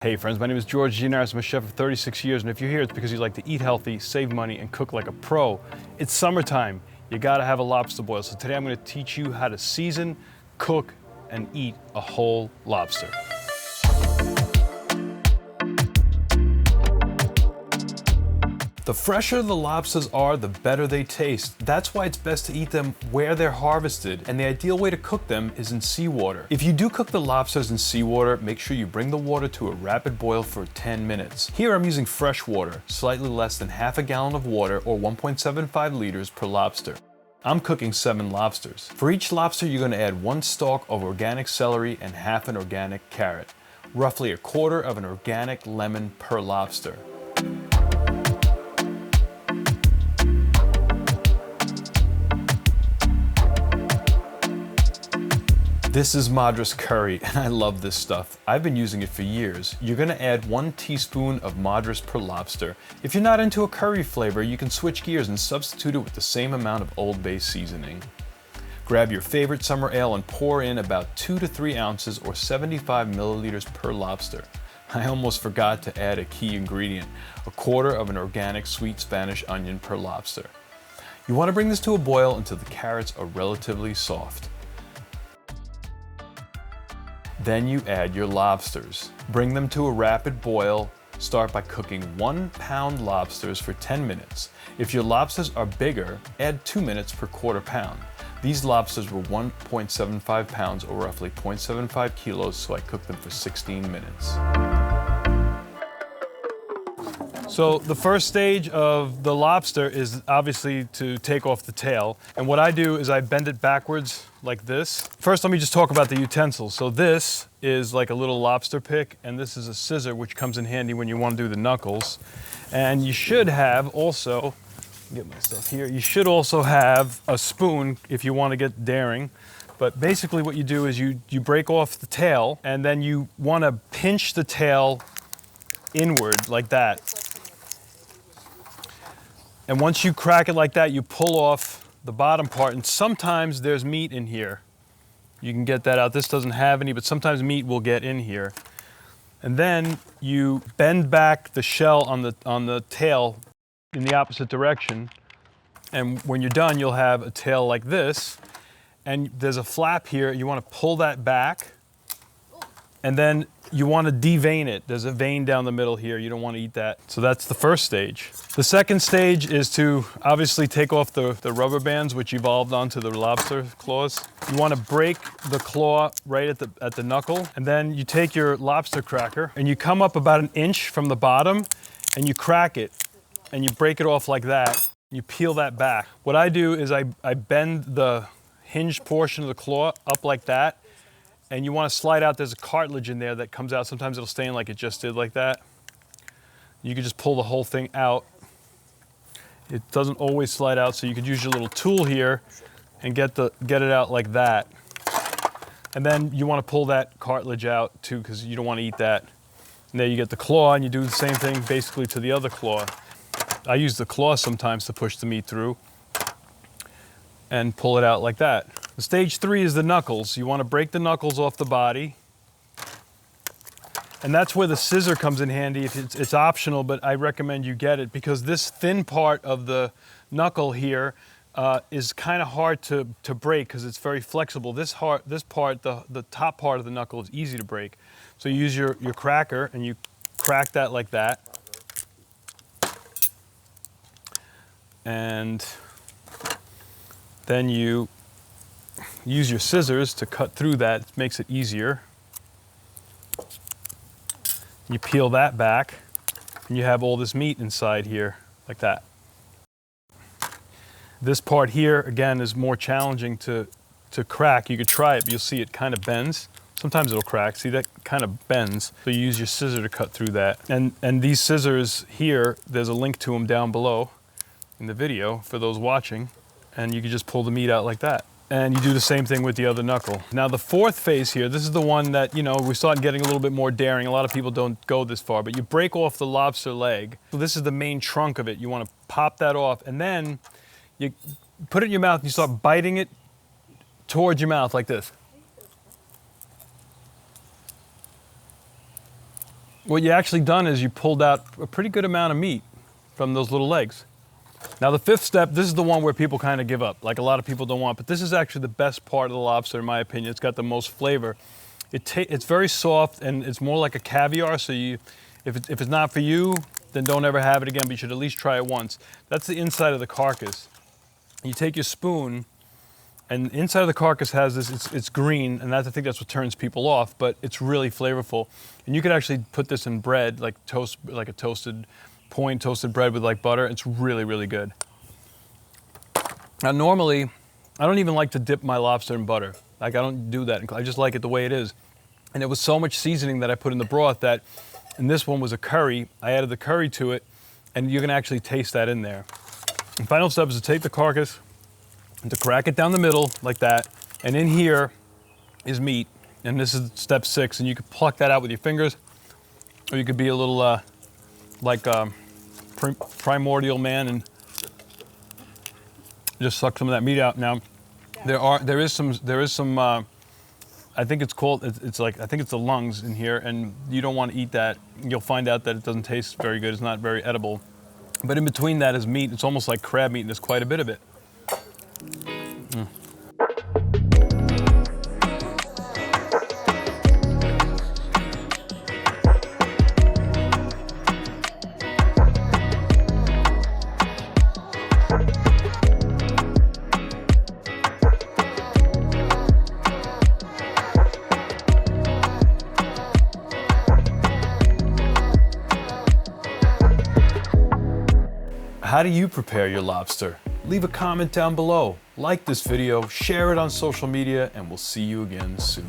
Hey friends, my name is George Gianaris. I'm a chef for 36 years, and if you're here, it's because you like to eat healthy, save money, and cook like a pro. It's summertime. You gotta have a lobster boil. So today I'm gonna teach you how to season, cook, and eat a whole lobster. The fresher the lobsters are, the better they taste. That's why it's best to eat them where they're harvested, and the ideal way to cook them is in seawater. If you do cook the lobsters in seawater, make sure you bring the water to a rapid boil for 10 minutes. Here I'm using fresh water, slightly less than half a gallon of water or 1.75 liters per lobster. I'm cooking 7 lobsters. For each lobster, you're going to add 1 stalk of organic celery and half an organic carrot, roughly 1/4 of an organic lemon per lobster. This is Madras curry, and I love this stuff. I've been using it for years. You're gonna add 1 teaspoon of Madras per lobster. If you're not into a curry flavor, you can switch gears and substitute it with the same amount of Old Bay seasoning. Grab your favorite summer ale and pour in about 2 to 3 ounces or 75 milliliters per lobster. I almost forgot to add a key ingredient, 1/4 of an organic sweet Spanish onion per lobster. You wanna bring this to a boil until the carrots are relatively soft. Then you add your lobsters. Bring them to a rapid boil. Start by cooking 1-pound lobsters for 10 minutes. If your lobsters are bigger, add 2 minutes per 1/4 pound. These lobsters were 1.75 pounds or roughly 0.75 kilos, so I cooked them for 16 minutes. So the first stage of the lobster is obviously to take off the tail. And what I do is I bend it backwards like this. First, let me just talk about the utensils. So this is like a little lobster pick, and this is a scissor, which comes in handy when you want to do the knuckles. And you should have also, get my stuff here, you should also have a spoon if you want to get daring. But basically what you do is you break off the tail, and then you want to pinch the tail inward like that. And once you crack it like that, you pull off the bottom part, and sometimes there's meat in here. You can get that out. This doesn't have any, but sometimes meat will get in here. And then you bend back the shell on the tail in the opposite direction. And when you're done, you'll have a tail like this. And there's a flap here. You want to pull that back. And then you want to devein it. There's a vein down the middle here. You don't want to eat that. So that's the first stage. The second stage is to obviously take off the rubber bands, which evolved onto the lobster claws. You want to break the claw right at the knuckle. And then you take your lobster cracker and you come up about 1 inch from the bottom and you crack it and you break it off like that. You peel that back. What I do is I bend the hinged portion of the claw up like that. And you want to slide out, there's a cartilage in there that comes out. Sometimes it'll stain like it just did like that. You can just pull the whole thing out. It doesn't always slide out, so you could use your little tool here and get it out like that. And then you want to pull that cartilage out too, because you don't want to eat that. And there you get the claw, and you do the same thing basically to the other claw. I use the claw sometimes to push the meat through and pull it out like that. Stage 3 is the knuckles. You want to break the knuckles off the body. And that's where the scissor comes in handy. It's optional, but I recommend you get it because this thin part of the knuckle here is kind of hard to break because it's very flexible. This part, the top part of the knuckle is easy to break. So you use your cracker and you crack that like that. And then you use your scissors to cut through that. It makes it easier. You peel that back, and you have all this meat inside here, like that. This part here, again, is more challenging to crack. You could try it, but you'll see it kind of bends. Sometimes it'll crack. See, that kind of bends. So you use your scissor to cut through that. And these scissors here, there's a link to them down below in the video for those watching. And you can just pull the meat out like that. And you do the same thing with the other knuckle. Now the fourth phase here, this is the one that, we start getting a little bit more daring. A lot of people don't go this far, but you break off the lobster leg. So this is the main trunk of it. You want to pop that off, and then you put it in your mouth and you start biting it towards your mouth like this. what you actually done is you pulled out a pretty good amount of meat from those little legs. Now the fifth step, this is the one where people kind of give up, like a lot of people don't want, but this is actually the best part of the lobster in my opinion. It's got the most flavor. It's very soft and it's more like a caviar, so if it's not for you, then don't ever have it again, but you should at least try it once. That's the inside of the carcass. You take your spoon, and inside of the carcass has this, it's green, and I think that's what turns people off, but it's really flavorful. And you could actually put this in bread, like a toasted bread with like butter. It's really, really good. Now normally, I don't even like to dip my lobster in butter. Like I don't do that. I just like it the way it is. And it was so much seasoning that I put in the broth that, and this one was a curry, I added the curry to it, and you can actually taste that in there. The final step is to take the carcass and to crack it down the middle like that, and in here is meat, and this is step 6, and you can pluck that out with your fingers, or you could be a little primordial man and just suck some of that meat out. Now, there is some. I think it's called. I think it's the lungs in here, and you don't want to eat that. You'll find out that it doesn't taste very good. It's not very edible. But in between that is meat. It's almost like crab meat, and there's quite a bit of it. How do you prepare your lobster? Leave a comment down below, like this video, share it on social media, and we'll see you again soon.